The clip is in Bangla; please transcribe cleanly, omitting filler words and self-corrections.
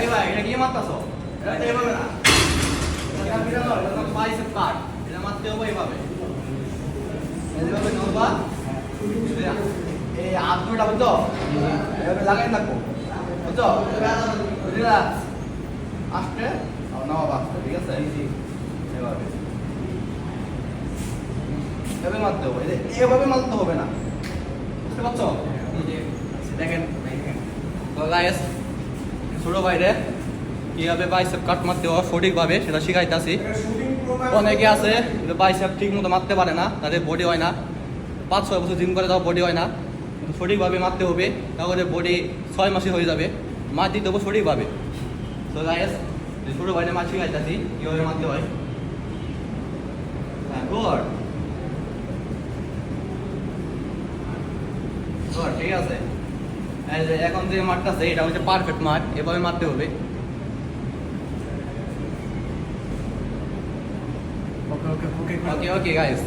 এই ভাই এটা কি মারতাছো? এটা তো এভাবে না। এটা বিরা না, এটা বাইসেপ কাট। এটা মারতে হবে এইভাবে। এইভাবে নবা। এই হাত দুটো বুঝছো? এভাবে লাগাই থাকো। বুঝছো? রিল্যাক্স। আস্তে নাও বাস, ঠিক আছে? এভাবে। এভাবে মারতে হবে। এভাবে মারতে হবে না। বুঝতে পারছো? দেখেন। তো গাইস ছোট ভাইরে কিভাবে বাইসেপ কাট মারতে হয় সঠিকভাবে সেটা শিখাইতেছি। অনেকে আছে বাইসেপ ঠিক মতো মারতে পারে না, তাদের বডি হয় না। 5-6 বছর জিম করে তাও বডি হয় না, কিন্তু সঠিকভাবে মারতে হবে, তাহলে বডি 6 মাসে হয়ে যাবে। মার দিতে হবে সঠিকভাবে। তো গাইস ছোট ভাইরে মার শিখাইতেছি কীভাবে মারতে হয়। হ্যাঁ গুড গুড, ঠিক আছে। এখন যে মাঠটা আছে এটা হচ্ছে পারফেক্ট মাঠ, এভাবে মারতে হবে। ওকে ওকে ওকে ওকে গাইস।